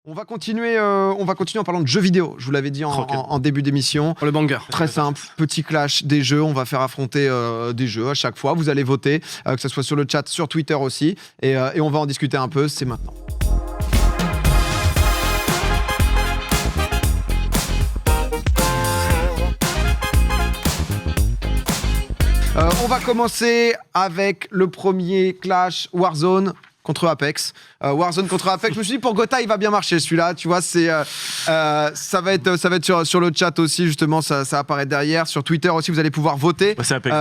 On va continuer en parlant de jeux vidéo. Je vous l'avais dit en début d'émission. Pour le banger. Très simple, petit clash des jeux. On va faire affronter des jeux à chaque fois. Vous allez voter, que ce soit sur le chat, sur Twitter aussi. Et on va en discuter un peu. C'est maintenant. On va commencer avec le premier clash Warzone contre Apex. Warzone contre Apex. Je me suis dit, pour Gotha, il va bien marcher celui-là. Tu vois, ça va être sur le chat aussi, justement. Ça apparaît derrière. Sur Twitter aussi, vous allez pouvoir voter. Ouais, c'est Apex.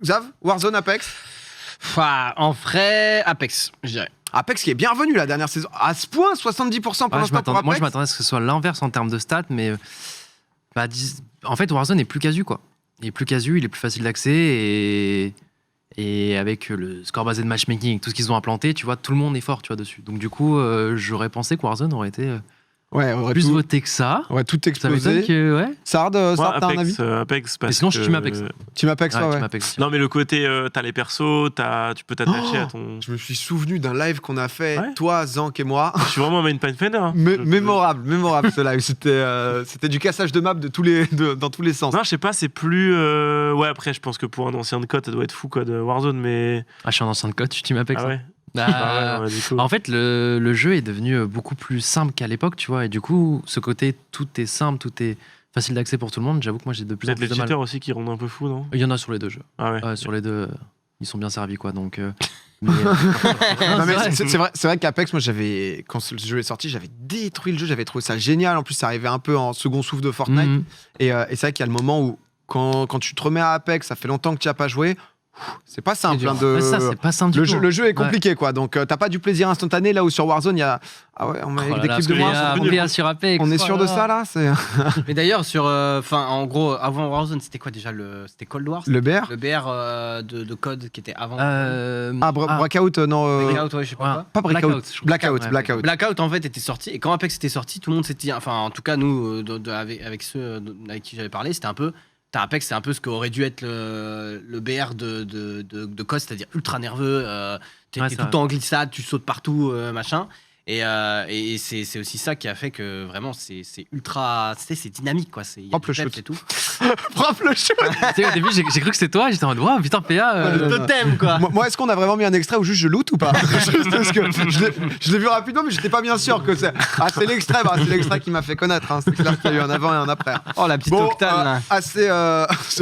Xav, Warzone, Apex. En vrai, Apex, je dirais. Apex qui est bien revenu la dernière saison. À ce point, 70% pour l'instant pour Apex. Moi, je m'attendais à ce que ce soit l'inverse en termes de stats, mais en fait, Warzone est plus casu, quoi. Il est plus casu, il est plus facile d'accès et avec le score basé de matchmaking, tout ce qu'ils ont implanté, tu vois, tout le monde est fort, tu vois, dessus. Donc du coup, j'aurais pensé que Warzone aurait été plus voté que ça. Ouais, tout Ça explosé. m'étonne que, ouais. Sard, t'as un avis Apex, parce Et sinon, je que... suis team Apex. Team Apex, Ouais, ouais. Team Apex aussi. Non, mais le côté, t'as les persos, tu peux t'attacher à ton... Je me suis souvenu d'un live qu'on a fait, Ouais. toi, Zank et moi. Je suis vraiment main pathfinder. Hein. Mémorable ce live. C'était du cassage de map dans tous les sens. Non, je sais pas, c'est plus... Ouais, après, je pense que pour un ancien de code, ça doit être fou, code Warzone, mais... Ah, je suis un ancien de code, je suis team Apex. Ah ouais. Ah, Du coup. En fait, le jeu est devenu beaucoup plus simple qu'à l'époque, tu vois, et du coup, ce côté tout est simple, tout est facile d'accès pour tout le monde, j'avoue que moi j'ai de plus en Peut-être plus les de mal. cheaters aussi qui rendent un peu fou, non? Il y en a sur les deux jeux. Ah ouais. Sur les deux, ils sont bien servis, quoi, donc... Non, mais vrai. c'est vrai qu'Apex, moi, quand ce jeu est sorti, j'avais détruit le jeu, j'avais trouvé ça génial. En plus, ça arrivait un peu en second souffle de Fortnite. Mhm. Et c'est vrai qu'il y a le moment où, quand tu te remets à Apex, ça fait longtemps que tu n'y as pas joué. C'est pas simple. dur. Ouais, ça, c'est pas simple du tout. Le jeu est compliqué, quoi. Donc, t'as pas du plaisir instantané. Là où sur Warzone, il y a. Ah ouais, on met avec des clips de moi. sur Apex. On est sûr de ça, là. Mais d'ailleurs, en gros, avant Warzone, c'était quoi déjà c'était Cold War? Le BR. Le BR de code qui était avant. Breakout, non. Blackout, ouais, je sais pas Pas quoi. Blackout. Ouais. Blackout. Blackout en fait était sorti, et quand Apex était sorti, tout le monde s'était, enfin en tout cas nous avec ceux avec qui j'avais parlé, c'était un peu, Apex c'est un peu ce qu'aurait dû être le BR de COD, c'est-à-dire ultra nerveux, t'es Ouais, tout c'est le temps en glissade, tu sautes partout, machin. Et c'est aussi ça qui a fait que vraiment c'est ultra, c'est dynamique, quoi. Il y a Propre du le peps shoot. et tout. Propre le shoot. Tu sais, au début, j'ai cru que c'était toi, j'étais en mode, waouh, putain, PA. Le totem, quoi. Moi, est-ce qu'on a vraiment mis un extrait où juste je loot ou pas? Juste parce que je l'ai vu rapidement, mais j'étais pas bien sûr que c'est. Ah, c'est l'extrait, c'est l'extrait qui m'a fait connaître. Hein. C'est clair qu'il y a eu un avant et un après. Oh la petite octane là.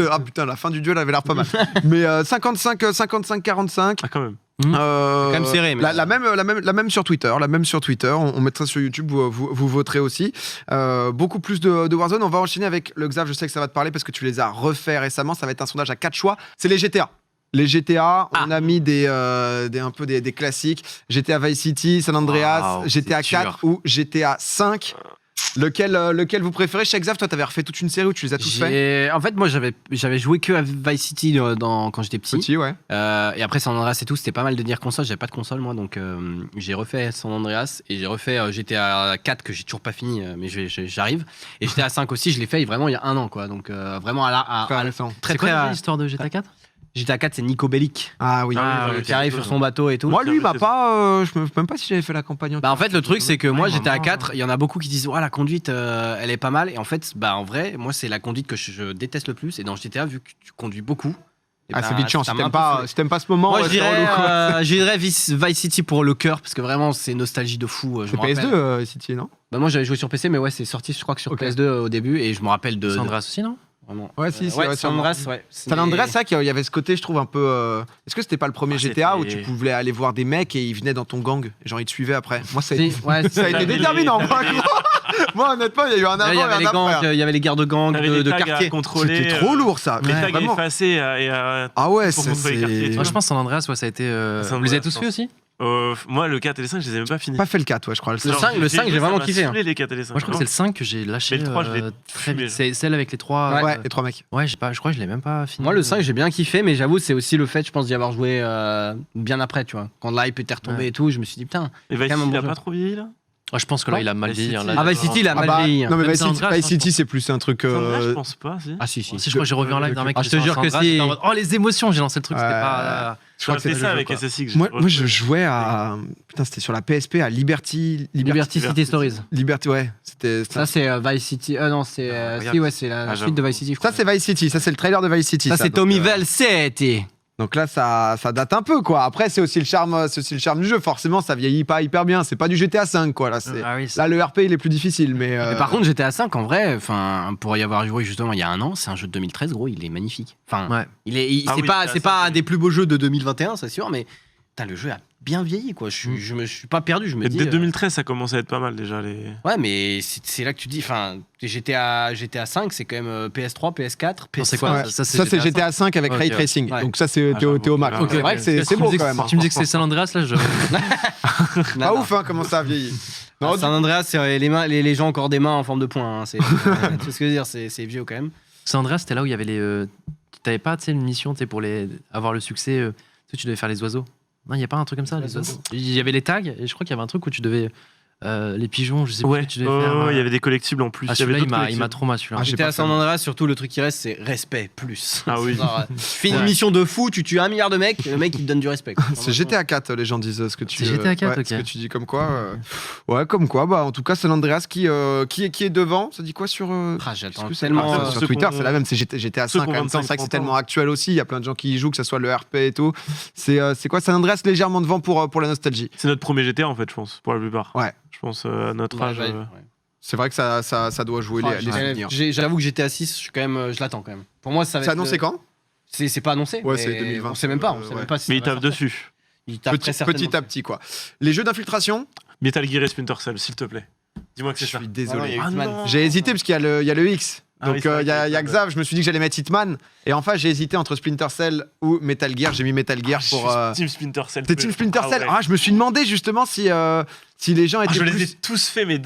Ah putain, la fin du duel elle avait l'air pas mal. Mais 55-45. Ah, quand même. Quand même serré, mais... La même sur Twitter. On mettra sur YouTube, vous voterez aussi. Beaucoup plus de Warzone. On va enchaîner avec le Xav, je sais que ça va te parler parce que tu les as refaits récemment. Ça va être un sondage à 4 choix. C'est les GTA. Les GTA, on a mis un peu des classiques. GTA Vice City, San Andreas, Wow, GTA c'est 4 ou GTA 5. Lequel vous préférez? Chez Xav, toi, t'avais refait toute une série où tu les as tous faits. En fait, moi, j'avais joué que à Vice City quand j'étais petit. Petit, ouais. Et après, San Andreas et tout, c'était pas mal de dire console. J'avais pas de console, moi, donc j'ai refait San Andreas et j'ai refait GTA 4 que j'ai toujours pas fini, mais j'arrive. Et GTA 5 aussi, je l'ai fait vraiment il y a un an, quoi. Donc vraiment très C'est quoi très. l'histoire de GTA 4? GTA 4, c'est Nico Bellic Ah oui. qui arrive sur son bateau et tout. Moi, lui, il m'a pas. Je me même pas si j'avais fait la campagne. Bah en fait le truc c'est que moi Ouais, j'étais à vraiment. 4, il y en a beaucoup qui disent la conduite elle est pas mal, et en fait en vrai moi c'est la conduite que je déteste le plus, et dans GTA vu que tu conduis beaucoup, Ah, c'est vite chance. ça Si m'a un t'aimes peu pas, saoulé. si t'aimes pas ce moment, Moi ouais, je c'est relou, quoi. dirais Vice City pour le cœur, parce que vraiment c'est nostalgie de fou. Je C'est me rappelle. PS2, City, non? Bah moi j'avais joué sur PC, mais ouais c'est sorti je crois que sur Ok. PS2 au début, et je me rappelle de San Andreas aussi, non? vraiment. Ouais, si, ouais, San Andreas, ouais. San Andreas, c'est vrai qu'il y avait ce côté, je trouve, un peu. Est-ce que c'était pas le premier Ah, GTA où c'était- tu pouvais aller voir des mecs et ils venaient dans ton gang, et genre ils te suivaient après? Moi, ça a été, Ouais, ça a été T'avais déterminant. les- Moi, honnêtement, il y a eu un avant il y et avait un les après. gangs, il y avait les guerres de gangs T'avais de des tags à quartier. contrôler. C'était trop lourd, ça. Les Mais tags vraiment. effacés et Ah ouais, pour c'est. contrôler les quartiers, Moi, je pense San Andreas, ouais, ça a été. San Vous les avez Andreas, tous je fait aussi? moi, le 4 et les 5, je les ai même pas finis. Pas fait le 4, ouais, je crois. Le 5, j'ai vraiment kiffé, hein. Les 4 et les 5. Moi, je crois que c'est le 5 que j'ai lâché Mais le 3, je l'ai très fumé. vite. C'est celle avec les 3. Ouais, les 3 mecs. Ouais, je crois que je l'ai même pas fini. Moi, le 5, j'ai bien kiffé, mais j'avoue, c'est aussi le fait, je pense, d'y avoir joué bien après, tu vois. Quand l'hype était retombé Ouais. et tout, je me suis dit, putain. Et Vice quand même un City, il a bon pas jeu. trop vieilli, là? Ah, je pense que là, il a mal Vice vieilli. City. Là, Ah, Vice City, il a mal vieilli. non mais Même Vice San City, Andreas, Vice je City, pense. c'est plus un truc. Je pense pas, si. Ah, si. Si, je crois que j'ai revu un live d'un mec. Ah, qui je te était jure sur que San Andreas, si. j'étais en mode, oh, les émotions, j'ai lancé le truc. C'était Ouais. pas. Je crois que J'ai c'est fait le ça jeu, avec quoi. SSX. Moi, je jouais à. Putain, c'était sur la PSP à Liberty City Stories. Liberty, ouais. C'était. Ça, c'est Vice City. Non, c'est. regarde. Si, ouais, c'est la Ah, suite de j'avoue. Vice City. je Ça, crois. c'est Vice City. Ça, c'est le trailer de Vice City. Ça, c'est donc, Tommy Vercetti. Donc là, ça date un peu, quoi. Après, c'est aussi le charme du jeu. Forcément, ça vieillit pas hyper bien. C'est pas du GTA 5, quoi. Là, Ah oui, là, le RP, il est plus difficile, mais. Mais par contre, GTA 5, en vrai, enfin, pour y avoir joué justement il y a un an, c'est un jeu de 2013, gros, il est magnifique. Enfin, Ouais. Ah oui, c'est GTA pas 5, un des plus beaux jeux de 2021, c'est sûr, mais putain, le jeu a bien vieilli, quoi. Je me suis pas perdu, je me Et dis. dès 2013, ça commence à être pas mal déjà. Ouais, mais c'est là que tu dis, enfin, GTA 5, c'est quand même PS3, PS4, PS5. Non, c'est quoi Ouais. Ça, Ça, c'est GTA 5 avec Ok, Ray ouais. Tracing. Ouais. Donc ça, c'est Ah, t'es au j'avoue. max. Ok, C'est vrai ouais. que c'est beau, Tu me dis quand que- même. hein. Tu me dis que c'est San Andreas, là, je. Pas ouf, hein, comment ça a vieilli. Non, San Andreas, c'est les gens ont encore des mains en forme de poing. Hein. Tu sais ce que je veux dire, c'est vieux quand même. San Andreas, c'était là où il y avait les. T'avais pas, tu sais, une mission, tu sais, pour avoir le succès. Tu sais, tu devais faire les oiseaux. Non, il y a pas un truc comme ça, les oiseaux. Il y avait les tags, et je crois qu'il y avait un truc où tu devais. Les pigeons, je sais Ouais, plus, tu devais faire. il y avait des collectibles en plus. Ah, Il y avait celui-là, d'autres il m'a collectibles. trauma, celui-là. Ah, j'ai GTA pas San fait. Andreas, surtout le truc qui reste, c'est respect plus. Ah oui. Genre, tu fais une Ouais. mission de fou, tu tues 1 milliard de mecs, le mec il te donne du respect. quoi. C'est GTA 4, les gens disent ce que tu. C'est GTA 4, ouais, ok. Ce que tu dis comme quoi. Ouais, comme quoi. Bah, en tout cas, San Andreas qui est devant. Ça dit quoi sur. Ah, j'attends Est-ce que c'est- tellement. Ah, ceux sur qu'on- Twitter, c'est la même. C'est GTA ceux 5 qu'on en même temps. 25, C'est vrai que c'est 30 ans. tellement actuel aussi. Il y a plein de gens qui y jouent, que ce soit le RP et tout. C'est quoi San Andreas légèrement devant pour la nostalgie. C'est notre premier GTA en fait, je pense, pour la plupart. Ouais. Je pense à notre âge. Ouais. C'est vrai que ça doit jouer Ah, les souvenirs. J'avoue que GTA 6, je l'attends quand même. Pour moi, ça va C'est être annoncé quand C'est pas annoncé. Ouais, mais c'est 2020. On sait même pas. On sait Ouais. même pas si Mais ça il va tape sortir. dessus. Il tape très certainement. Petit à petit, quoi. Les jeux d'infiltration, Metal Gear et Splinter Cell, s'il te plaît. Dis-moi que je c'est ça. suis Ah non, désolé. il y a Ah Hitman. non. J'ai hésité parce qu'il y a le X. Ah oui, Donc c'est vrai il y a qu'il y a Xav, je me suis dit que j'allais mettre Hitman. Et enfin, j'ai hésité entre Splinter Cell ou Metal Gear. J'ai mis Metal Gear pour. Team Splinter Cell. C'était Team Splinter Cell. ouais. Ah, je me suis demandé justement si les gens étaient Je les ai plus. tous faits, mais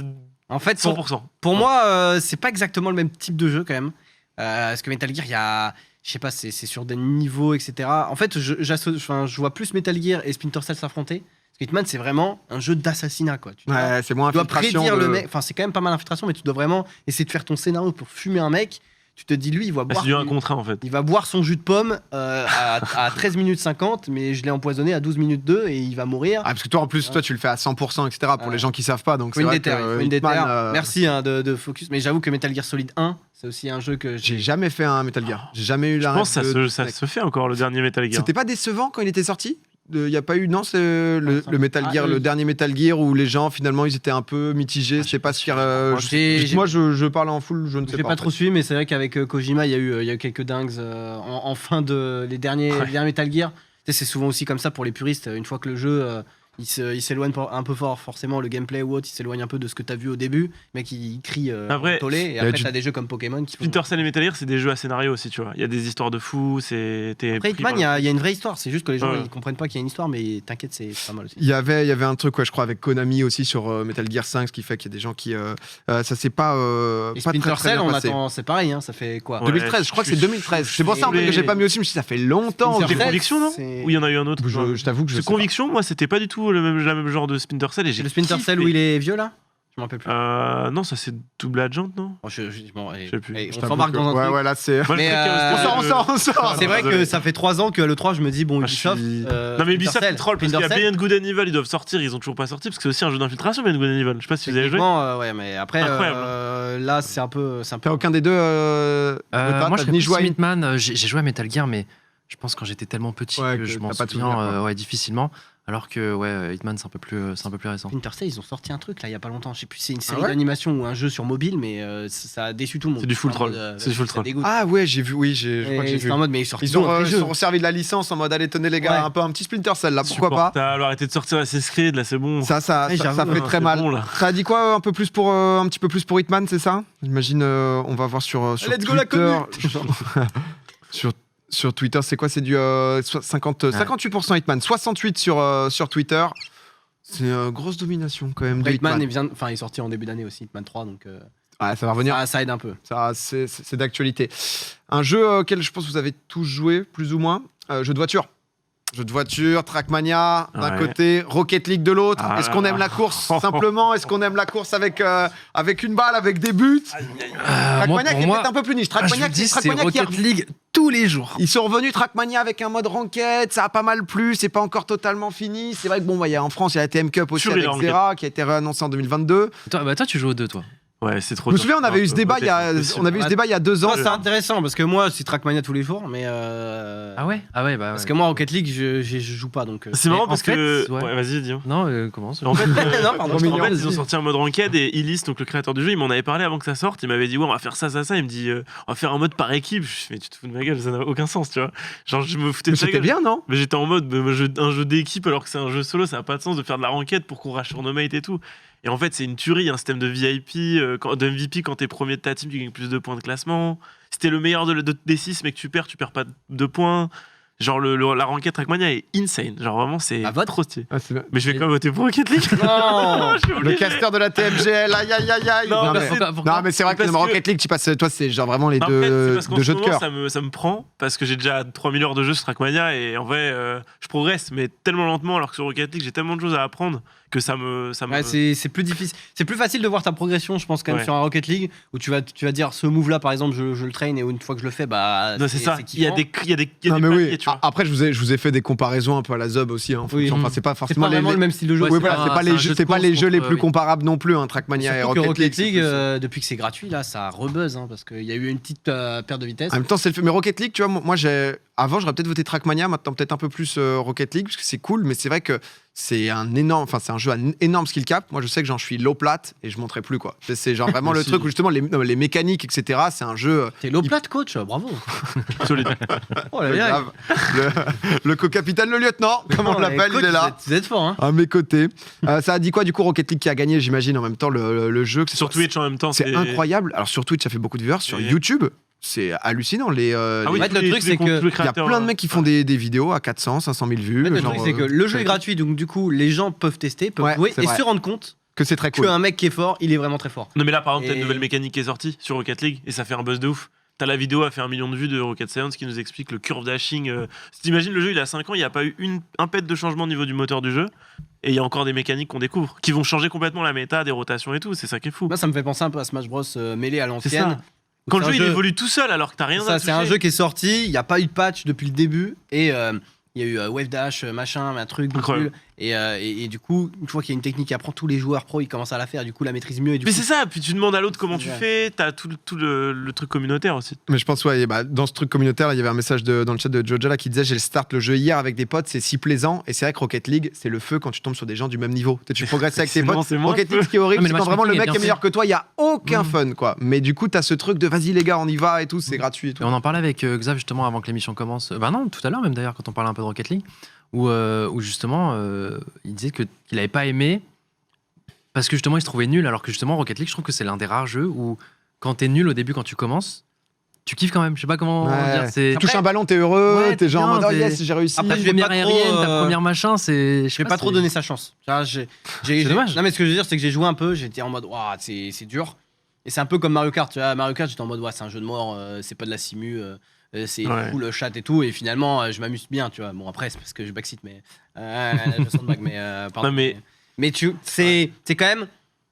En fait, 100%. pour moi, c'est pas exactement le même type de jeu quand même. Parce que Metal Gear, il y a. Je sais pas, c'est sur des niveaux, etc. En fait, je vois plus Metal Gear et Splinter Cell s'affronter. Parce que Hitman, c'est vraiment un jeu d'assassinat, quoi. Tu Ouais, c'est moins dois infiltration. prédire de- le mec. Enfin, c'est quand même pas mal d'infiltration, mais tu dois vraiment essayer de faire ton scénario pour fumer un mec. Tu te dis, lui, il va Bah, boire. c'est du 1 contre 1 en fait. Il va boire son jus de pomme à 13 minutes 50, mais je l'ai empoisonné à 12 minutes 2 et il va mourir. Ah, parce que toi, en plus, toi, tu le fais à 100%, etc. Pour Ouais. les gens qui savent pas. Donc, Faut c'est une vrai déter, il que faut une déter. Hitman, Merci hein, de focus. Mais j'avoue que Metal Gear Solid 1, c'est aussi un jeu que J'ai jamais fait un Metal Gear. J'ai jamais eu Je la pense que rêve de- ça se fait encore le dernier Metal Gear. C'était pas décevant quand il était sorti. Il n'y a pas eu, non, c'est le Metal Gear, le oui. dernier Metal Gear où les gens finalement ils étaient un peu mitigés. C'est pas ce qui. Moi, je parle en full, je ne sais j'ai pas. pas en trop fait. suivi, mais c'est vrai qu'avec Kojima, il y a eu quelques dingues en fin de les derniers Metal Gear. Tu sais, c'est souvent aussi comme ça pour les puristes. Une fois que le jeu il s'éloigne un peu fort, forcément, le gameplay ou autre, il s'éloigne un peu de ce que t'as vu au début. Le mec, il crie Après, tollé, et y a après, du- t'as des jeux comme Pokémon qui font. Splinter Cell et Metal Gear, c'est des jeux à scénario aussi, tu vois. Il y a des histoires de fous, t'es Après, pris Hitman, par- il y a une vraie histoire. C'est juste que les gens Ouais. ils comprennent pas qu'il y a une histoire, mais t'inquiète, c'est pas mal aussi. Il y avait un truc, ouais, je crois, avec Konami aussi sur Metal Gear 5, ce qui fait qu'il y a des gens qui. Ça s'est pas. Et Pas Splinter très, très Cell, bien on passé. attend, c'est pareil, hein, ça fait quoi Ouais. 2013, je crois que c'est 2013. C'est pour ça en fait, que j'ai pas mis aussi, je me suis dit, ça fait longtemps. Splinter C'était Cell, Conviction, non c'est- Ou il y en a eu un autre Je t'avoue que je C'est sais pas. Conviction, moi, c'était pas du tout la même genre de Splinter Cell. Et C'est j'ai le Splinter kiffé. Cell où il est vieux là Je m'en rappelle plus. Non, ça c'est Double Agent, non Bon, bon, allez, je sais plus. allez, Je on t'avoue s'embarque que- dans un Ouais, truc. ouais, là c'est. Moi, le Mais, truc, On sort. C'est vrai désolé. que ça fait 3 ans que le 3, je me dis, bon, Ah, je Ubisoft. suis- Non, mais Splinter Ubisoft, Cell, c'est troll parce qu'il y a Splinter Cell, Beyond Good and Evil, ils doivent sortir, ils ont toujours pas sorti parce que c'est aussi un jeu d'infiltration, Beyond Good and Evil. Je sais pas si vous avez joué. techniquement, ouais, mais après, Incroyable. là, c'est un peu. T'as aucun des deux. Moi, je t'as serais ni plus joué à Hitman. J'ai joué à Metal Gear, mais je pense quand j'étais tellement petit Ouais, que que je m'en t'as pas de souviens souvenir, quoi. ouais, difficilement. Alors que ouais, Hitman, c'est un peu plus récent. Splinter Cell, ils ont sorti un truc là il y a pas longtemps. Je sais plus, c'est une série ouais d'animation ou un jeu sur mobile, mais ça a déçu tout le monde. C'est du full En troll. mode, C'est du full ça troll. dégoûte. Ah ouais, j'ai vu, oui, je crois que j'ai Et vu. c'est en mode, mais ils sortent Ils tout ont un vrai jeu. servi de la licence en mode allez tenez les gars, Ouais. un petit Splinter Cell là, pourquoi pas. Supportable, arrêtez de sortir Assassin's Creed, là c'est bon. Ça Ouais, fait j'avoue, très c'est mal. bon, là. Ça a dit quoi un petit peu plus pour Hitman, c'est ça? J'imagine on va voir sur Let's go, la Twitter. sur Twitter, c'est quoi? C'est du 58% Hitman, 68 sur Twitter. C'est grosse domination quand même de Hitman Hitman. il est sorti en début d'année aussi, Hitman 3, donc Ouais, ça va revenir. ça aide un peu. Ça, c'est d'actualité. Un jeu auquel je pense que vous avez tous joué, plus ou moins. Jeu de voiture. Jeu de voiture, Trackmania d'un Ouais. côté, Rocket League de l'autre. Ah Est-ce là qu'on là. aime la course simplement? Est-ce qu'on aime la course avec une balle, avec des buts? Trackmania qui est peut-être un peu plus niche. je vous Trackmania dis, qui c'est Trackmania Rocket League tous les jours. Ils sont revenus Trackmania avec un mode ranked, ça a pas mal plu, c'est pas encore totalement fini. C'est vrai que bon, en France, il y a la TM Cup aussi Sur les avec ranked. Zera qui a été réannoncé en 2022. Toi, tu joues aux deux, toi. Ouais, c'est trop. Je me souviens, on avait eu ce ce débat il y a, on avait eu ce débat il y a 2 ans. Moi, c'est intéressant parce que moi, c'est Trackmania tous les jours, mais. Ah ouais, bah. Parce que moi, Rocket League, je joue pas donc. C'est marrant en parce fait, que. ouais. Ouais, vas-y, dis. Non, commence. En fait, Non, pardon, trop je t'en mignon. en fait, prie. ils ont sorti un mode ranked et Illis, donc le créateur du jeu, il m'en avait parlé avant que ça sorte. Il m'avait dit, ouais, on va faire ça. Il me dit, on va faire un mode par équipe. Je fais, mais tu te fous de ma gueule, ça n'a aucun sens, tu vois. Genre, je me foutais Mais de sa c'était gueule. bien, non? Mais j'étais en mode, un jeu d'équipe alors que c'est un jeu solo, ça n'a pas de sens de faire de la ranked pour qu'on rush sur nos mates et tout. Et en fait, c'est une tuerie, un système de VIP, de MVP quand t'es premier de ta team, tu gagnes plus de points de classement. Si t'es le meilleur des 6 mais que tu perds pas de points. Genre, la ranked Trackmania est insane. Genre, vraiment, c'est À vote trop stylé. Ah, c'est bien. Mais je vais quand même voter pour Rocket League. Non. Je suis Le obligé. caster de la TMGL, aïe aïe aïe aïe. Non, Non, parce mais, que- non, mais c'est vrai que parce le que- Rocket League, tu passes, toi, c'est genre vraiment les Après, c'est deux, parce qu'en deux ce jeux de moment, cœur. ça me prend parce que j'ai déjà 3000 heures de jeu sur Trackmania et en vrai, je progresse, mais tellement lentement alors que sur Rocket League, j'ai tellement de choses à apprendre que ça me. Ouais, c'est plus difficile. C'est plus facile de voir ta progression, je pense, quand même, Ouais. sur un Rocket League où tu vas dire ce move-là, par exemple, je le traîne et une fois que je le fais, bah. Non, c'est ça. Il y a kiffant. des Non, mais paliers, oui. tu vois. Après, je vous ai fait des comparaisons un peu à la Zob aussi. Hein, en Oui. fonction. Enfin, c'est pas C'est forcément pas vraiment les. le même style de jeu. Ouais, Oui, c'est voilà, un- c'est pas c'est un les jeu jeux, de c'est pas course les jeux les contre- plus oui. comparables non plus, hein, Trackmania et Surtout que Rocket Rocket League. League, c'est plus, depuis que c'est gratuit, là, ça rebuzz, hein, parce qu'il y a eu une petite perte de vitesse. En même temps, c'est le fait. Mais Rocket League, tu vois, moi, avant, j'aurais peut-être voté Trackmania, maintenant peut-être un peu plus Rocket League, parce que c'est cool, mais c'est vrai que c'est c'est un jeu à énorme skill cap. Moi, je sais que j'en suis low plate et je monterai plus, quoi. C'est genre vraiment le Si. truc où justement les mécaniques, etc. C'est un jeu. T'es low plate, coach, bravo. Solide. Oh là là. grave. Le co-capitaine, le lieutenant, comme on l'appelle, il est là. Vous êtes fort, hein. À mes côtés. Ça a dit quoi, du coup, Rocket League qui a gagné, j'imagine, en même temps, le jeu. que Sur Twitch en même temps. C'est incroyable. Alors, sur Twitch, ça fait beaucoup de viewers. Sur Et- YouTube, c'est hallucinant. Ah oui, En fait, le truc, c'est que Il y a plein de mecs qui font des vidéos à 400, 500 000 vues. En fait, le genre, truc, c'est que le jeu est gratuit, donc du coup, les gens peuvent tester, peuvent Ouais, jouer c'est et vrai. se rendre compte que c'est très cool. qu'un mec qui est fort, il est vraiment très fort. Non, mais là, par exemple, t'as une Et- nouvelle mécanique qui est sortie sur Rocket League et ça fait un buzz de ouf. T'as la vidéo a fait 1 million de vues de Rocket Science qui nous explique le curve dashing. Si t'imagines le jeu, il a 5 ans, il n'y a pas eu un pet de changement au niveau du moteur du jeu. Et il y a encore des mécaniques qu'on découvre qui vont changer complètement la méta, des rotations et tout. C'est ça qui est fou. Moi, ça me fait penser un peu à Smash Bros Melee à C'est l'ancienne. ça. Quand le C'est jeu un il évolue tout seul alors que t'as rien à Ça, c'est un toucher. jeu qui est sorti, il n'y a pas eu de patch depuis le début, et il y a eu Wave Dash, machin, un truc, Incroyable. et du coup, une fois qu'il y a une technique qui apprend, tous les joueurs pro, ils commencent à la faire, du coup, la maîtrise mieux. Et du Mais coup, c'est ça, puis tu demandes à l'autre comment tu Ouais. fais, t'as tout le truc communautaire aussi. Mais je pense, ouais, dans ce truc communautaire, là, il y avait un message dans le chat de Joja là, qui disait: j'ai start le jeu hier avec des potes, c'est si plaisant. Et c'est vrai que Rocket League, c'est le feu quand tu tombes sur des gens du même niveau. Tu progresses avec tes Non, potes. c'est moins Rocket feu. League, ce qui est horrible, Ah, mais c'est le quand vraiment le matchmaking mec est est bien meilleur que toi, il y a aucun Mm. fun, quoi. Mais du coup, t'as ce truc de vas-y, les gars, on y va et tout, c'est gratuit et tout. Et on en parlait avec Xav justement avant que l'émission commence. Bah non, tout à l'heure même d'ailleurs, quand on parlait un peu de Rocket League, où justement il disait qu'il n'avait pas aimé parce que justement il se trouvait nul, alors que justement Rocket League, je trouve que c'est l'un des rares jeux où quand t'es nul au début, quand tu commences, tu kiffes quand même. Je sais pas comment Ouais. dire. C'est Tu touches un ballon, t'es heureux, Ouais, t'es genre en mode bien, oh t'es- yes, j'ai réussi. Après, ta je vais pas première trop, aérienne, ta première machin, c'est. je vais pas trop donner sa chance. Tu vois, C'est dommage. Non, mais ce que je veux dire, c'est que j'ai joué un peu, j'étais en mode, waouh, c'est dur. Et c'est un peu comme Mario Kart. Tu vois, Mario Kart, j'étais en mode, ouais, c'est un jeu de mort, c'est pas de la simu, c'est Ouais. cool le chat et tout. Et finalement, je m'amuse bien, tu vois. Bon, après, c'est parce que je backseat, mais. Je sens de back, mais. Pardon. Non, mais- Mais c'est quand même.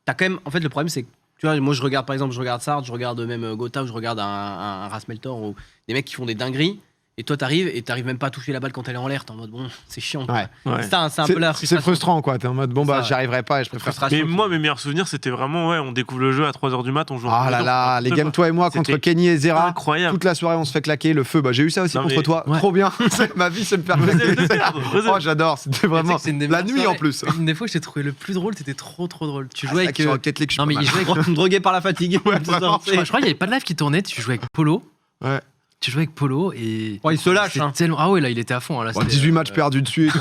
T'as quand même. En fait, le problème, c'est que. Tu vois, moi, je regarde, par exemple, je regarde Sard, je regarde même Gotha, ou je regarde un Rasmeltor, ou des mecs qui font des dingueries. Et toi, t'arrives même pas à toucher la balle quand elle est en l'air. T'es en mode, bon, c'est chiant. quoi. Ouais. Ouais. C'est un peu la C'est frustration. frustrant, quoi. T'es en mode bon, bah, Ça, j'y arriverai pas et je préfère. frustration. Mais moi, mes meilleurs souvenirs, c'était vraiment, ouais, on découvre le jeu à 3h du mat, on joue Ah là là, les games, toi et moi contre C'était Kenny et Zera. incroyable. Toute la soirée, on se fait claquer le feu. Bah, j'ai eu ça aussi Non, contre mais- toi. Ouais. Trop bien. Ma vie, c'est me faire Vous claquer. allez le perdre, vous allez- Oh, j'adore. C'était vraiment C'est une des la meilleures nuit en soirées. plus. Une des fois que j'ai trouvé le plus drôle, c'était trop drôle. Tu Ah, jouais c'est vrai avec. que sur Rocket League, je suis Non, mais pas il mal. jouait avec. Drogué par la fatigue. Ouais, vraiment. Je crois qu'il n'y avait pas de live qui tournait, tu jouais avec Polo. Ouais. Tu jouais avec Polo et. Oh, il se lâche, C'était hein. tellement- Ah ouais, là, il était à fond. Là, Bon, c'était, 18 matchs perdus de suite.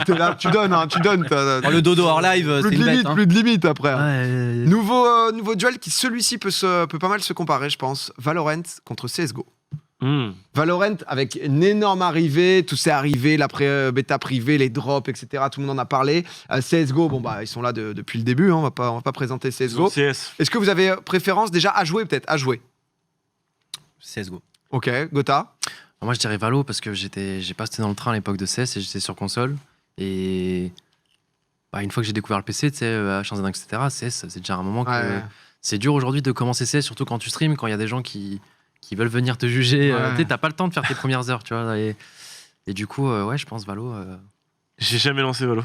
T'es là, tu donnes, hein, tu donnes. Oh, le dodo hors live, Plus c'est de une bête. limite, Hein. plus de limite après. Ouais. Nouveau duel qui, celui-ci, peut pas mal se comparer, je pense. Valorant contre CSGO. Hmm. Valorant avec une énorme arrivée, tout s'est arrivé, la bêta privée, les drops, etc. Tout le monde en a parlé. CSGO, bon bah ils sont là depuis le début, hein, on va pas présenter CSGO. CS. Est-ce que vous avez préférence déjà à jouer peut-être à jouer? CSGO. Ok, Gotha. Moi, je dirais Valo parce que j'ai pas été dans le train à l'époque de CS et j'étais sur console. Et une fois que j'ai découvert le PC, tu sais, à Champs etc., CS, c'est déjà un moment que c'est dur aujourd'hui de commencer CS, surtout quand tu streams, quand il y a des gens qui veulent venir te juger. Tu sais, t'as pas le temps de faire tes premières heures, tu vois. Et du coup, je pense Valo. J'ai jamais lancé Valo.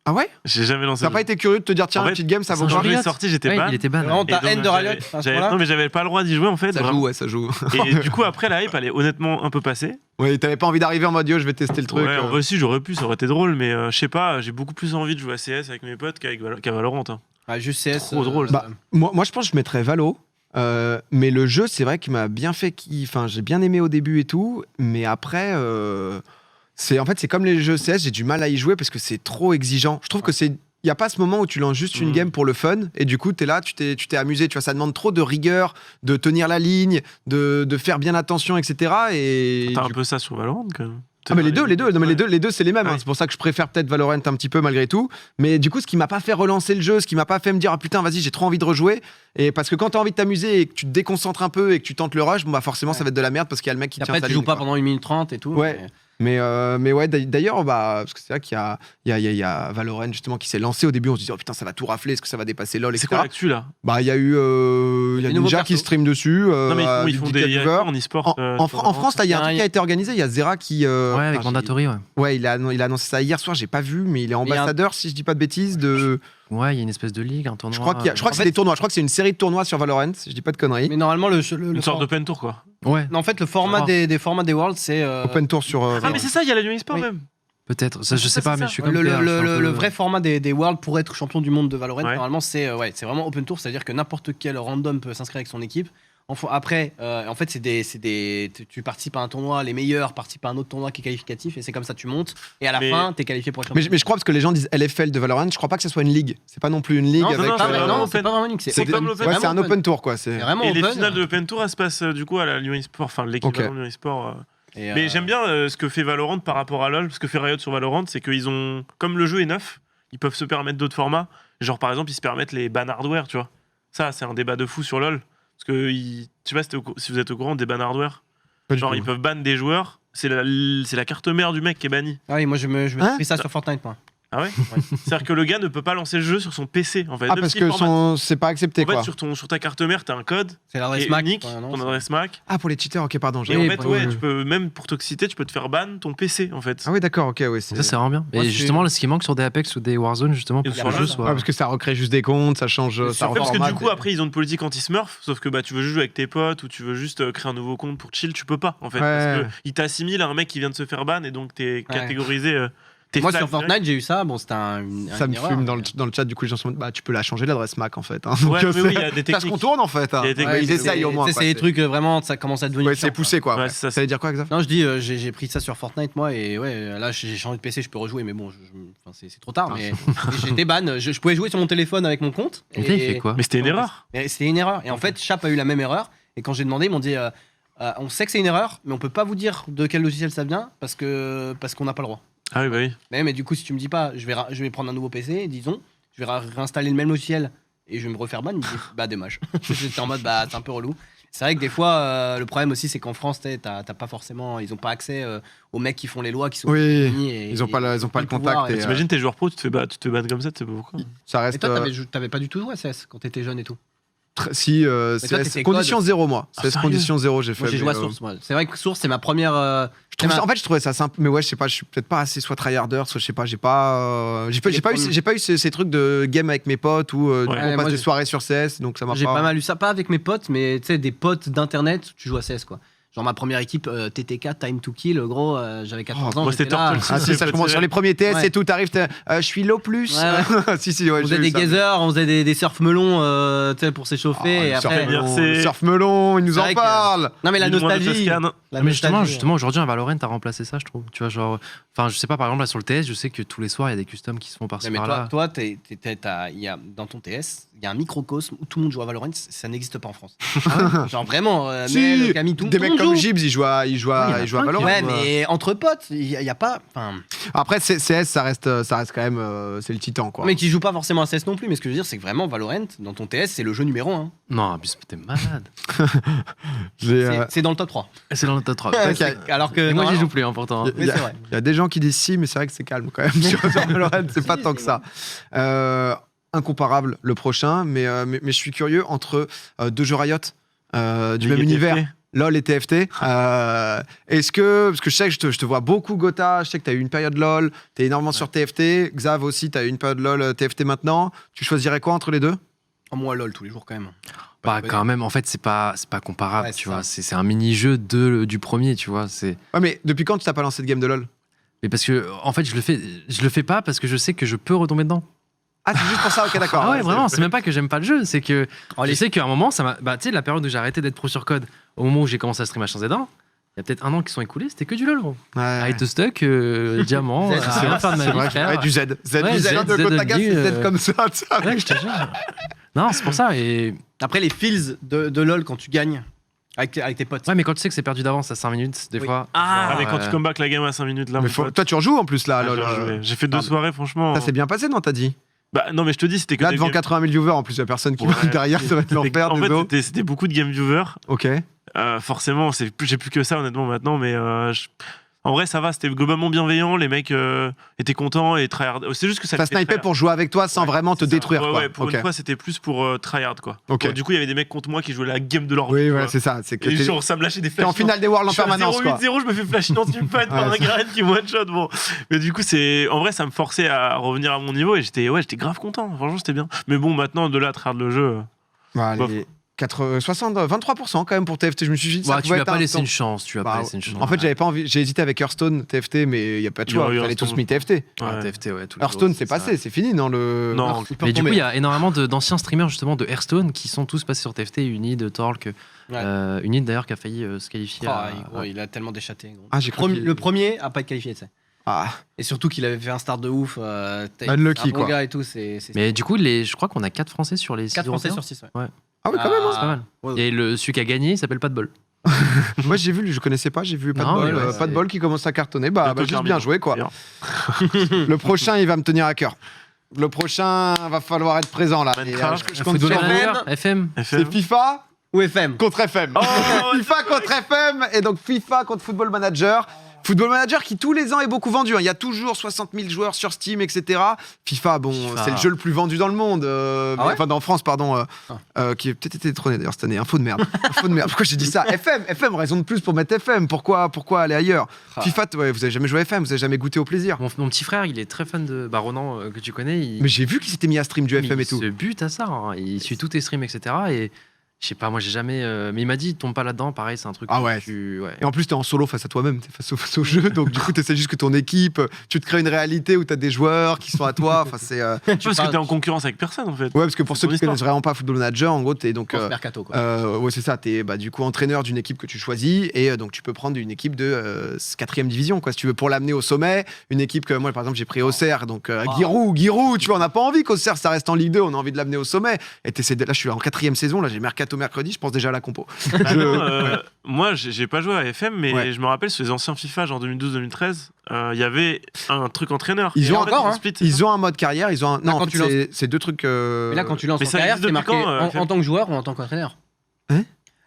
Ah ouais? J'ai jamais lancé T'as Valo. pas été curieux de te dire, tiens, En une fait, petite game, ça vaut Quand quoi? je l'ai Riot. sorti, j'étais Ouais, ban. il était ban. Vraiment, Et t'as donc, haine de Riot j'avais- à ce j'avais- point-là Non, mais j'avais pas le droit d'y jouer en fait. Ça vraiment. joue, ouais, ça joue. Et du coup, après, la hype, elle est honnêtement un peu passée. Ouais, t'avais pas envie d'arriver en mode yo, je vais tester le truc. Ouais, en vrai, si, j'aurais pu, ça aurait été drôle, mais je sais pas, j'ai beaucoup plus envie de jouer à CS avec mes potes qu'à Valorant. Hein. Juste CS. Trop drôle. Bah, moi, je pense que je mettrais Valo. Mais le jeu, c'est vrai qu'il m'a bien fait. Enfin, j'ai bien aimé au début et tout. Mais après, en fait, c'est comme les jeux CS, j'ai du mal à y jouer parce que c'est trop exigeant. Je trouve que c'est. Il n'y a pas ce moment où tu lances juste une game pour le fun et du coup, tu es là, tu t'es amusé. Tu vois, ça demande trop de rigueur, de tenir la ligne, de faire bien attention, etc. Et T'as un peu ça sur Valorant quand même. Ah mais les deux, non, mais Ouais. les deux c'est les mêmes. Ah hein. oui. C'est pour ça que je préfère peut-être Valorant un petit peu malgré tout. Mais du coup, ce qui m'a pas fait relancer le jeu, ce qui m'a pas fait me dire ah putain vas-y j'ai trop envie de rejouer. Et parce que quand t'as envie de t'amuser et que tu te déconcentres un peu et que tu tentes le rush, bon bah forcément ça va être de la merde parce qu'il y a le mec qui Et tient après, sa tu ligne. joues pas Quoi. pendant 1 minute 30 et tout. Ouais. Mais ouais d'ailleurs parce que c'est vrai qu'il y a Valorant justement qui s'est lancé au début. On se disait oh putain ça va tout rafler, est-ce que ça va dépasser LoL C'est etc. quoi l'actu là? Bah il y a eu il y a Des nouveaux Ninja qui persos. stream dessus. Non, mais ils font Vika des Viewer. en e-sport. En France là il y a un truc qui a été organisé. Il y a Zera qui Ouais, avec Mandatory, ouais. Ouais, il a annoncé ça hier soir, j'ai pas vu, mais il est il y a un- ambassadeur, si je dis pas de bêtises, de. Ouais, il y a une espèce de ligue, un tournoi. Je crois que en c'est fait- des tournois, je crois que c'est une série de tournois sur Valorant, si je dis pas de conneries. Mais normalement, le Une sorte d'open tour quoi. Ouais, En fait, le format Rare. des formats des Worlds, c'est. Open tour sur. Ah, mais c'est ça, il y a la Lyon e-sport Oui. même. peut-être. Ça, je sais Ça, pas, c'est mais ça. je suis comme Le, Pierre, je suis un peu- le vrai format des Worlds pour être champion du monde de Valorant, Ouais. normalement, c'est vraiment open tour, c'est-à-dire que n'importe quel random peut s'inscrire avec son équipe. Après, en fait, tu participes à un tournoi, les meilleurs participent à un autre tournoi qui est qualificatif, et c'est comme ça que tu montes. Et à la Mais- fin, t'es qualifié pour être mais, champion. mais je crois parce que les gens disent LFL de Valorant, je crois pas que ce soit une ligue. C'est pas non plus une ligue Non, avec. non, Ah, c'est mais vraiment non, c'est open. pas vraiment une ligue, c'est C'est open. comme l'open. Ouais, c'est un vraiment open tour quoi. C'est vraiment Et les open. finales de Open Tour, elles se passent du coup à la Lyon e-sport, enfin l'équivalent Ok. de Lyon e-sport. Et, Mais j'aime bien ce que fait Valorant par rapport à LoL, ce que fait Riot sur Valorant, c'est qu'ils ont, comme le jeu est neuf, ils peuvent se permettre d'autres formats. Genre par exemple, ils se permettent les ban hardware, tu vois. Ça, c'est un débat de fou sur LoL. Parce que, je sais pas si vous êtes au courant des ban hardware. Pas du Genre, tout. ils peuvent ban des joueurs, c'est la carte mère du mec qui est bannie. Ah oui, moi je me Hein fais ça sur Fortnite, moi. Ah ouais, c'est-à-dire que le gars ne peut pas lancer le jeu sur son PC, en fait. Ah Même parce s'il que formate. c'est pas accepté En fait, quoi. sur ta carte mère, t'as un code C'est qui l'adresse est Mac. unique, Ouais, non, ton c'est- adresse Mac. Ah pour les cheaters, ok pardon. Et en Oui, fait, pour ouais, le- tu peux, même pour toxicité, tu peux te faire ban ton PC, en fait. Ah oui d'accord, ok ouais. Ça, c'est vraiment bien. Moi, Et c'est- justement, ce qui manque sur des Apex ou des Warzone, justement, pour Et que le sur jeu LoL, soit. Ouais, parce que ça recrée juste des comptes, ça change, ça Ouais, parce que reformate du coup, après, ils ont une politique anti-smurf, sauf que bah, tu veux juste jouer avec tes potes ou tu veux juste créer un nouveau compte pour chill, tu peux pas, en fait. Ouais. Parce qu'ils t'assimilent à un mec qui vient de se faire ban et donc t'es Ouais. catégorisé. T'es Moi flag sur direct. Fortnite, j'ai eu ça. Bon, c'était Ça me une erreur, fume mais- dans le chat, du coup, les gens sont bah tu peux la changer l'adresse Mac en fait. Hein. Ouais, Donc, mais oui, il y a des ça se techniques. contourne en fait. Hein. Il y a des Ouais, techniques. ils essayent au moins. C'est quoi. des trucs vraiment, ça commence à devenir. Ouais, c'est chiant, quoi. poussé quoi. Ouais, Ouais. c'est ça, Ça veut dire quoi, Xav? Non, je dis, j'ai pris ça sur Fortnite, moi, et ouais, là, j'ai changé de PC, je peux rejouer, mais bon, enfin, c'est trop tard. Mais j'étais ban, je pouvais jouer sur mon téléphone avec mon compte. Et là, il fait quoi? Mais c'était une erreur. Mais c'était une erreur. Et en fait, Chap a eu la même erreur. Et quand j'ai demandé, ils m'ont dit, on sait que c'est une erreur, mais on peut pas vous dire de quel logiciel ça vient parce qu'on n'a pas le droit. Ah oui, bah oui. Mais du coup, si tu me dis pas, je vais prendre un nouveau PC, disons, je vais réinstaller le même logiciel et je vais me refaire ban. Il me dit, bah dommage. J'étais en mode, bah c'est un peu relou. C'est vrai que des fois, le problème aussi, c'est qu'en France, t'as pas forcément, ils ont pas accès aux mecs qui font les lois, qui sont Oui, définis et- ils ont pas le pouvoir, contact. Et, T'imagines, t'es joueur pro, tu te fais ban comme ça, tu sais pas pourquoi. ça Et reste. toi, t'avais pas du tout joué à CS quand t'étais jeune et tout. Si, toi, c'est t'étais condition code. 0 moi. Ah, C'est sérieux condition 0 j'ai fait. Moi, j'ai joué à mais, Source. Moi. C'est vrai que Source, c'est ma première. En fait, je trouvais ça simple, mais ouais, je sais pas, je suis peut-être pas assez soit tryharder, soit je sais pas, j'ai pas eu ces trucs de game avec mes potes ou du coup, Ouais, on moi, passe des j'ai- soirées sur CS, donc ça m'a J'ai pas. pas mal eu ça, pas avec mes potes, mais tu sais, des potes d'internet, tu joues à CS quoi. Genre ma première équipe, TTK, Time to Kill, gros, j'avais 14 ans. moi, j'étais c'était là. Turtle Ah si, ça je comprends. Sur les premiers TS Ouais. et tout, t'arrives, je suis low plus. Ouais, si, ouais, On j'ai faisait eu des ça. gazers, on faisait des surf melons tu sais, pour s'échauffer. Ah, et le surf après, melon. melon, le surf melon, il nous C'est en vrai que- parle. non mais la Dis-le-moi de nostalgie. Toscane. La Mais justement, nostalgie. justement aujourd'hui, un Valorant a remplacé ça, je trouve. Tu vois, genre, enfin, je sais pas, par exemple, là sur le TS, je sais que tous les soirs, il y a des customs qui se font par-ci Ouais, mais par-là. toi, dans ton TS, il y a un microcosme où tout le monde joue à Valorant, ça n'existe pas en France. Genre vraiment, Si, Mel, Camille, tout des le mecs monde comme Gibbs, il joue à il y en a plein Valorant. Ouais, mais entre potes, il y a pas. Enfin, Après, CS, ça reste quand même. C'est le titan, quoi. mais qui joue pas forcément à CS non plus. Mais ce que je veux dire, c'est que vraiment Valorant, dans ton TS, c'est le jeu numéro 1. Non, abuse, t'es malade. C'est dans le top 3. C'est dans le top 3. Ok. Alors que. Et moi, j'y normalement- joue plus, hein, pourtant. hein. Mais c'est vrai. Il y a des gens qui disent si, mais c'est vrai que c'est calme quand même. sur Valorant, c'est pas Si, tant que si, ça. Incomparable le prochain, mais je suis curieux entre deux jeux Riot du même univers. LOL et TFT. Est-ce que, parce que je sais que je te vois beaucoup Gotha, je sais que tu as eu une période LOL, tu es énormément sur TFT, Xav aussi, tu as eu une période LOL, TFT maintenant. Tu choisirais quoi entre les deux? Oh, moi, LOL tous les jours quand même. Bah, quand même, en fait, c'est pas comparable, Ouais, tu c'est vois. ça. C'est un mini-jeu du premier, tu vois. Ouais, mais depuis quand tu t'as pas lancé de game de LOL? Mais parce que, en fait, je le fais pas parce que je sais que je peux retomber dedans. Ah, c'est juste pour ça, ok, d'accord. Ah ouais, vraiment, c'est même pas que j'aime pas le jeu, c'est que Oh, je les- sais qu'à un moment, ça m'a. Bah, tu sais, la période où j'ai arrêté d'être pro sur code, au moment où j'ai commencé à stream H1Z1, il y a peut-être un an qui sont écoulés, c'était que du LOL, gros. Ouais. High to Stuck, Diamant, C'est rien faire de ma C'est vie, vrai, frère. ouais, du Z. Z, Ouais, du Z, Z, de Z, Gotaga, c'est Z, Z comme ça. ça. Ouais, je te jure. Non, c'est pour ça. Et... Après, les feels de LOL quand tu gagnes avec tes potes. Ouais, mais quand tu sais que c'est perdu d'avance à 5 minutes, des Oui. fois. Ah, mais genre, quand tu comeback la game à 5 minutes, là, Mais mon pote. toi, tu rejoues en plus là, Ah, LOL. j'ai rejoué. J'ai fait 2 Ah, soirées, franchement. Ça s'est bien passé, non, t'as dit? Bah, non, mais je te dis, c'était que Là, des devant games- 80 000 viewers, en plus, il y a personne qui Ouais. va derrière, ça va être l'enfer, En fait, désolé. c'était beaucoup de game viewers. Ok. Forcément, j'ai plus que ça honnêtement maintenant, mais en vrai ça va, c'était globalement bienveillant, les mecs étaient contents et tryhard. C'est juste que ça Ça les fait snipait tryhard. pour jouer avec toi sans Ouais, vraiment te c'est ça. détruire, Ouais, quoi. ouais, pour Ok. une fois c'était plus pour tryhard quoi. Ok. Bon, du coup il y avait des mecs contre moi qui jouaient la game de leur Oui, vie, ouais, quoi. c'est ça. C'est que Et t'es genre ça me lâchait des t'es flashs. en finale des Worlds en Je suis à permanence, quoi. 0-8-0, je me fais flash dans une fight par Ouais, un c'est Garen qui one shot. Bon, mais du coup c'est en vrai ça me forçait à revenir à mon niveau et j'étais grave content. Franchement c'était bien. Mais bon maintenant de là à tryhard le jeu. Bah, Bof. les 23% quand même pour TFT. Je me suis dit, ça ouais, tu pouvait lui as être pas un laissé temps. une chance. Tu lui as Bah, pas laissé une chance. En fait, j'avais pas envie. J'ai hésité avec Hearthstone, TFT, mais il y a pas de Il y aurait choix. eu Il fallait tous Hearthstone. mis TFT. Ah, Ouais. TFT, ouais. tous les Hearthstone, jours, c'est ça. passé, c'est fini dans le. Non. Il peut Mais du coup, retomber. il y a énormément d'anciens streamers justement de Hearthstone qui sont tous passés sur TFT, Unid, Torque. Ouais. Unid d'ailleurs qui a failli se qualifier. Oh, à- gros, il a tellement déchaté. Gros. Ah, j'ai cru qu'il- Le premier a pas été qualifié, tu sais. Ah, Et surtout qu'il avait fait un start de ouf. Unlucky, un bon quoi. gars et tout. C'est Mais du coup, je crois qu'on a 4 Français sur les 6 4 Français sur 6. Ouais. ah oui, quand même. hein. C'est pas mal. Ouais. Et celui qui a gagné, il s'appelle Pas de bol. Moi, j'ai vu, je connaissais pas, j'ai vu pas Non, de bol, mais ouais, pas de c'est- bol qui commence à cartonner. Bah, Bientôt juste Carmine. bien joué, quoi. Bien. Le prochain, il va me tenir à cœur. Le prochain, va falloir être présent là. Et, Minecraft. je compte Football sur vous. Manager, FM. C'est FIFA Ou FM. contre FM. Oh, FIFA contre FM et donc FIFA contre Football Manager. Football Manager qui tous les ans est beaucoup vendu. Il y a toujours 60 000 joueurs sur Steam, etc. FIFA, bon, FIFA. c'est le jeu le plus vendu dans le monde. Ah ouais Enfin, en France, pardon. Qui a peut-être été détrôné d'ailleurs cette année. Info de merde. Info de merde. Pourquoi j'ai dit ça? FM, raison de plus pour mettre FM. Pourquoi aller ailleurs? Ah. FIFA, ouais, vous avez jamais joué à FM, vous avez jamais goûté au plaisir. Mon petit frère, il est très fan de Ronan, que tu connais. Mais j'ai vu qu'il s'était mis à stream du mais FM et il tout. se bute à ça. Hein. Il suit tous tes streams, etc. Et je sais pas, moi j'ai jamais. Mais il m'a dit, tombe pas là-dedans. Pareil, c'est un truc. Ah que ouais. ouais. Et en plus, t'es en solo face à toi-même, t'es face au jeu, donc du coup, t'essaies juste que ton équipe, tu te crées une réalité où t'as des joueurs qui sont à toi. Enfin, c'est. parce que t'es en concurrence avec personne en fait. Ouais, parce que pour C'est ceux ton qui histoire. connaissent vraiment pas Football Manager, en gros, t'es donc. Mercato, quoi. Ouais, c'est ça, t'es du coup entraîneur d'une équipe que tu choisis et donc tu peux prendre une équipe de 4ème division, quoi, si tu veux, pour l'amener au sommet. Une équipe que moi, par exemple, j'ai pris Auxerre, donc Giroud, tu vois, on n'a pas envie qu'Auxerre ça reste en Ligue 2, on a envie de l'amener au sommet. Et là, je suis en 4ème saison, là, j'ai mercato mercredi, je pense déjà à la compo. Ah non, moi, j'ai pas joué à FM, mais Ouais. je me rappelle sur les anciens FIFA, genre 2012-2013, il y avait un truc entraîneur. Ils Et ont en fait, encore, hein. split, c'est Ils ça ont un mode carrière, ils ont un. Non, quand en fait, tu lances- c'est deux trucs. Mais là, quand tu lances mais en ça carrière, existe c'est marqué depuis quand, en tant que joueur ou en tant qu'entraîneur. Hein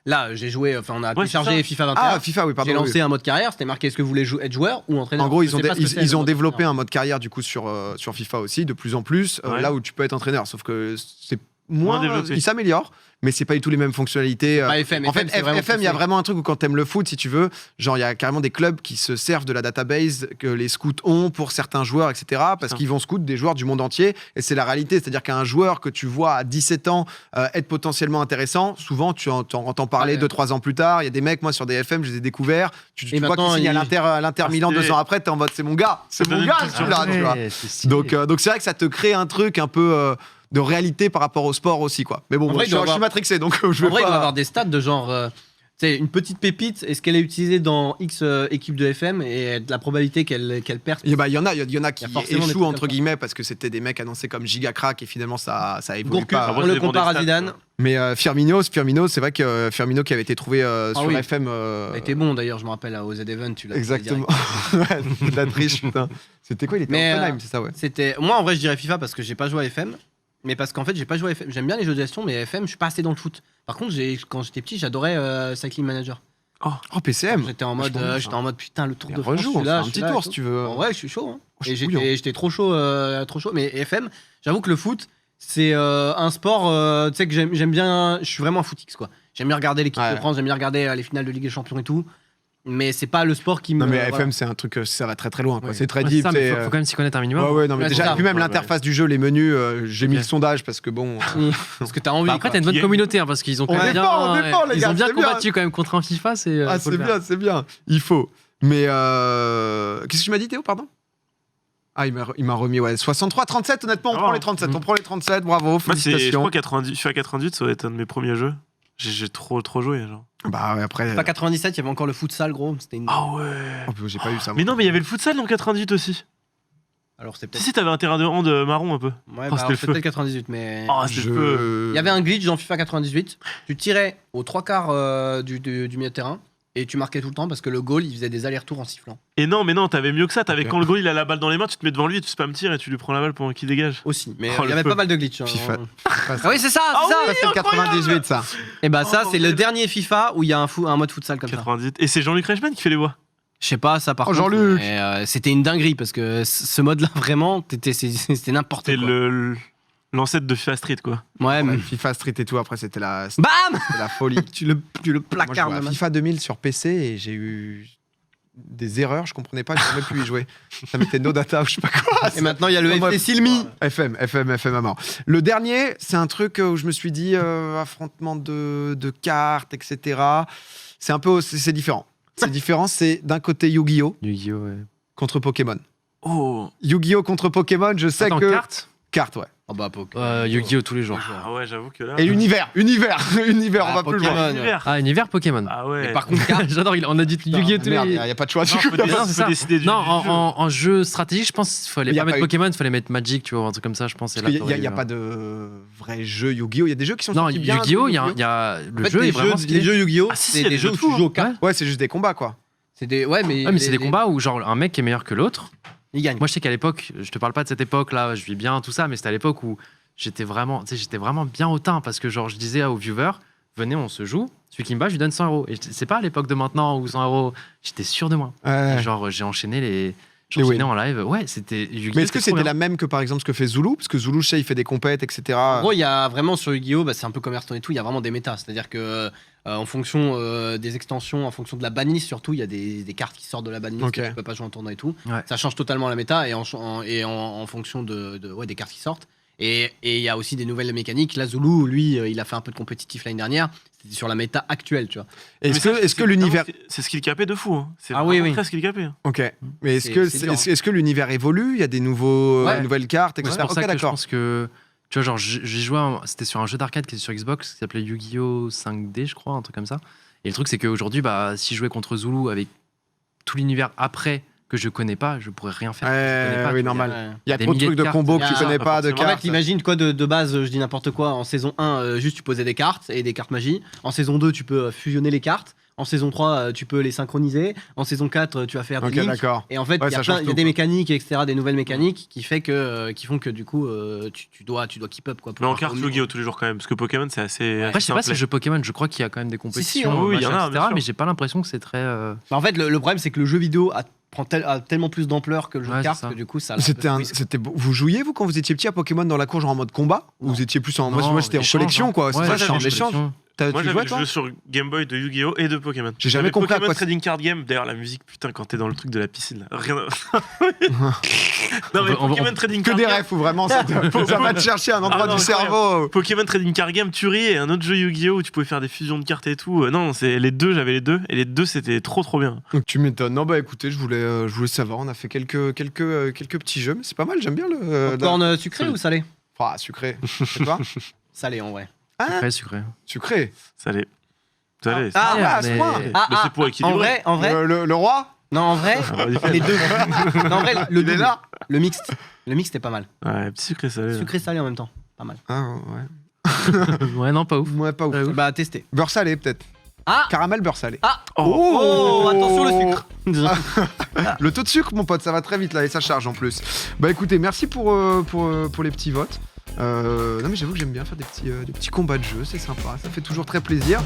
Là, j'ai joué, enfin, on a Ouais, téléchargé c'est ça. FIFA 21. Ah, FIFA, oui, pardon. J'ai oui. lancé un mode carrière, c'était marqué est-ce que vous voulez être joueur ou entraîneur. En gros, Je ils ont, sais pas ce que c'est, ils le ont mode développé entraîneur. un mode carrière du coup sur FIFA aussi, de plus en plus, Ouais. là où tu peux être entraîneur. Sauf que c'est Moins moins. développé. Il s'améliore, mais c'est pas du tout les mêmes fonctionnalités. Pas FM. En fait, c'est vraiment FM, il y a poussé. vraiment un truc où quand t'aimes le foot, si tu veux, genre il y a carrément des clubs qui se servent de la database que les scouts ont pour certains joueurs, etc. Parce Putain. qu'ils vont scout des joueurs du monde entier. Et c'est la réalité. C'est-à-dire qu'un joueur que tu vois à 17 ans être potentiellement intéressant, souvent tu entends parler Ouais. 2-3 ans plus tard. Il y a des mecs, moi sur des FM, je les ai découverts. Tu vois maintenant, qu'ils signent à il- l'Inter Milan stylé. 2 ans après, t'es en mode c'est mon gars, c'est Ça mon donne gars une petite celui-là, tu vois. Ouais, c'est stylé. Donc c'est vrai que ça te crée un truc un peu de réalité par rapport au sport aussi, quoi. Mais bon, En vrai, je il doit suis avoir- matrixé, donc je En vais vrai, il doit pas. avoir des stats de genre. Tu sais, une petite pépite, est-ce qu'elle est utilisée dans X équipe de FM et la probabilité qu'elle perce. Il y en a qui Il y a forcément des échouent trucs entre comme ça. guillemets parce que c'était des mecs annoncés comme giga crack et finalement ça évolue Gourcuff, pas. Après, on ça le dépend compare des à stats, Zidane. quoi. Mais Firmino, c'est vrai que Firmino qui avait été trouvé sur oui. FM. Il était bon d'ailleurs, je me rappelle, au Z-Event, tu l'as Exactement. Ouais, de la triche, putain. C'était quoi? Il était Mais, en Offenheim, c'est ça, ouais. C'était... Moi, en vrai, je dirais FIFA parce que j'ai pas joué à FM. Mais parce qu'en fait, j'ai pas joué à FM. J'aime bien les jeux de gestion, mais FM, je suis pas assez dans le foot. Par contre, quand j'étais petit, j'adorais Cycling Manager. Oh, PCM. J'étais en mode, putain, le Tour Mais de France. rejoue, je suis là, on fait un je suis petit là tour et si tout. tu veux. En vrai, je suis chaud. Hein. Je suis Et bouillant. j'étais trop chaud. Mais FM, j'avoue que le foot, c'est un sport tu sais que j'aime bien. Je suis vraiment un footix, quoi. J'aime bien regarder l'équipe de France, j'aime bien regarder les finales de Ligue des Champions et tout. Mais c'est pas le sport qui me. Non, mais voilà. FM, c'est un truc, ça va très très loin, quoi. Oui. C'est très Ouais, deep. ça, mais c'est, faut quand même s'y connaître un minimum. Ouais, non, mais Ouais, déjà, c'est ça. puis même Ouais, l'interface du jeu, les menus, j'ai mis Ok. le sondage parce que bon. Parce que t'as envie. Bah, après, quoi. t'as une bonne Qui est- communauté hein, parce qu'ils ont quand même défend, bien, les gars, ils ont bien c'est bien. combattu quand même contre un FIFA. C'est Ah, faut le c'est faire. bien, c'est bien. Il faut. Mais qu'est-ce que tu m'as dit, Théo, pardon? Ah, il m'a remis, ouais. 63-37, honnêtement, on Oh. prend les 37. On prend les 37, bravo, Moi, je félicitations. crois 90, FIFA 98, ça doit être un de mes premiers jeux. J'ai trop joué, genre. Bah, ouais, après. Pas 97, il y avait encore le futsal, gros. C'était une. Ah ouais. Oh, j'ai pas eu ça. Mais non, mais il y avait le futsal dans 98 aussi. Alors c'est Si, peut-être. si, t'avais un terrain de hand marron un peu. Ouais, Oh, bah, c'était alors, le c'est feu. peut-être 98, mais. Oh, c'était le feu. Il y avait un glitch dans FIFA 98. Tu tirais aux 3/4 du milieu de terrain et tu marquais tout le temps parce que le goal il faisait des allers-retours en sifflant. Et non, mais non, t'avais mieux que ça. T'avais Ok. quand le goal il a la balle dans les mains, tu te mets devant lui et tu spam tir et tu lui prends la balle pendant qu'il dégage. Aussi. Mais Oh, il y le avait feu. pas mal de glitch. Hein. FIFA. Ah oui, c'est ça, Ah c'est ça. oui, Ça, c'est le incroyable. 98, ça. Et bah ça, Oh, c'est le bordel. dernier FIFA où il y a un mode futsal comme ça. 98. Et c'est Jean-Luc Reichmann qui fait les voix. Je sais pas ça par Oh, contre. Jean-Luc. Mais, c'était une dinguerie parce que ce mode-là vraiment, c'était n'importe C'était quoi. l'ancêtre de FIFA Street, quoi. Ouais, mais. FIFA Street et tout, après, c'était la Bam. folie. Tu le Moi, je jouais placardes. à le match. FIFA 2000 sur PC et j'ai eu des erreurs, je comprenais pas, je ne plus y jouer. Ça mettait no data ou je sais pas quoi. Et maintenant il y a le Oh, bref. FC Silmi. FM à mort. Le dernier, c'est un truc où je me suis dit affrontement de cartes, etc. C'est un peu, c'est différent. C'est différent, c'est d'un côté Yu-Gi-Oh Yu-Gi-Oh! Ouais. contre Pokémon. Oh. Yu-Gi-Oh contre Pokémon, je sais Attends, que carte ouais. Oh bah Poké. Yu-Gi-Oh! Tous les jours. Ah ouais, j'avoue que là. Et univers, on va plus Pokémon. loin. Univers. Ah, univers Pokémon. Ah ouais. Et par contre, carte. J'adore, on a dit Yu-Gi-Oh! tous Merde, les. y a pas de choix. Non, faut Non, c'est faut ça. décider du Non, du jeu. en jeu stratégique, je pense qu'il fallait Mais y a pas mettre pas eu- Pokémon, il fallait mettre Magic, tu vois, un truc comme ça, je pense. Parce qu'il y a pas de vrai jeu Yu-Gi-Oh. Il y a des jeux qui sont Non, sortis bien. Yu-Gi-Oh! de il y a En le fait, jeu les est vraiment jeux, stylé. les jeux Yu-Gi-Oh! Ah, si, c'est il y a des de jeux où tout, tu joues aux hein. cartes. Ouais, c'est juste des combats, quoi. C'est des. Ouais, mais. Ouais, mais c'est des combats où genre un mec qui est meilleur que l'autre. Il gagne. Moi, je sais qu'à l'époque, je te parle pas de cette époque là, je vis bien tout ça, mais c'était à l'époque où j'étais vraiment bien hautain parce que genre je disais aux viewers, venez, on se joue. Celui qui me bat, je lui donne 100 euros. Et c'est pas à l'époque de maintenant où 100 euros, j'étais sûr de moi. Ouais. Genre j'ai enchaîné Les j'enchaînais wins. en live. Ouais, c'était Yu-Gi-Oh! Mais est-ce que trop c'était bien. la même que par exemple ce que fait Zulu? Parce que Zulu, je sais, il fait des compètes, etc. En gros, il y a vraiment sur Yu-Gi-Oh! Bah, c'est un peu comme Hearthstone et tout, il y a vraiment des méta. C'est-à-dire que en fonction des extensions, en fonction de la banlist surtout, il y a des cartes qui sortent de la banlist Ok. que tu peux pas jouer en tournoi et tout. Ouais. Ça change totalement la méta et en fonction des cartes qui sortent. Et il y a aussi des nouvelles mécaniques. Là, Zulu, lui, il a fait un peu de compétitif l'année dernière. C'était sur la méta actuelle, tu vois. Est-ce Mais ça, que l'univers. C'est skill capé de fou. Hein. C'est Ah oui, vraiment oui. très skill capé. Hein. Ok. Mais C'est dur, hein. est-ce que l'univers évolue? Il y a des nouvelles cartes, Ouais, etc. c'est pour Ok, ça que je d'accord. pense que tu vois genre j'ai joué c'était sur un jeu d'arcade qui était sur Xbox qui s'appelait Yu-Gi-Oh 5D je crois un truc comme ça. Et le truc c'est qu'aujourd'hui bah si je jouais contre Zulu avec tout l'univers après que je connais pas, je pourrais rien faire. que je connais pas, oui, tu vois. normal. Ouais. Il y a des trop de milliers trucs de de cartes. combos que Il y tu a- connais pas, de En fait, En cartes. fait, imagine quoi de base, je dis n'importe quoi. En saison 1, juste tu posais des cartes et des cartes magie. En saison 2, tu peux fusionner les cartes. En saison 3, tu peux les synchroniser. En saison 4, tu vas faire des Ok, links. d'accord. Et en fait, Ouais, il y ça a change des tout, quoi. mécaniques, etc., des nouvelles mécaniques qui font que du coup, tu dois keep up quoi. Mais en carte Yu-Gi-Oh! Tous les jours quand même. Parce que Pokémon, c'est assez. Après je sais pas si simple. le jeu Pokémon, je crois qu'il y a quand même des compétitions, oui, il y en a, machin, bien etc. sûr. Mais j'ai pas l'impression que c'est très En fait, le problème, c'est que le jeu vidéo a tellement plus d'ampleur que le jeu Ouais, de c'est cartes ça. que du coup, ça. l'a un peu squeeze, quoi. Vous jouiez, vous, quand vous étiez petit à Pokémon dans la cour, genre en mode combat? Ou Non. vous étiez plus en. Moi, Non, j'étais en échange, collection, hein. quoi. C'est Ouais, ça, j'avais j'étais en une échange. collection. Tu Moi, jouais, j'avais le toi? jeu sur Game Boy de Yu-Gi-Oh! Et de Pokémon. J'ai jamais J'avais compris à Pokémon quoi Trading Card Game. D'ailleurs, la musique, putain, quand t'es dans le truc de la piscine, là. Rien. Non, mais On va- Pokémon Trading Que Card des Game. rêves, ou vraiment, ça va te chercher un endroit Ah non, du incroyable. cerveau. Pokémon Trading Card Game, Tuerie et un autre jeu Yu-Gi-Oh! Où tu pouvais faire des fusions de cartes et tout. Non, c'est les deux, j'avais les deux. Et les deux, c'était trop bien. Donc tu m'étonnes. Non, bah écoutez, je voulais savoir. On a fait quelques petits jeux, mais c'est pas mal, j'aime bien le. Popcorn sucré ou salé? Ah, sucré. Je sais pas. Salé en vrai. Très sucré. Sucré. Ça allait. Ça allait. Ah, Ah, à ce mais- point. Mais c'est pour en équilibrer. vrai, Le roi, non, en vrai, les deux. Non, en vrai, le il est double. là. Le mixte est pas mal. Ouais, petit sucré salé. là. Sucré salé en même temps, pas mal. Ah, ouais. Ouais, non, pas ouf. Ouais, pas ouf. Ouais, ouf. Bah, tester. Beurre salé, peut-être. Ah Caramel, beurre salé. Oh, attention le sucre. Le taux de sucre, mon pote, ça va très vite là et ça charge en plus. Bah écoutez, merci pour les petits votes. Non mais j'avoue que j'aime bien faire des petits combats de jeu, c'est sympa, ça fait toujours très plaisir.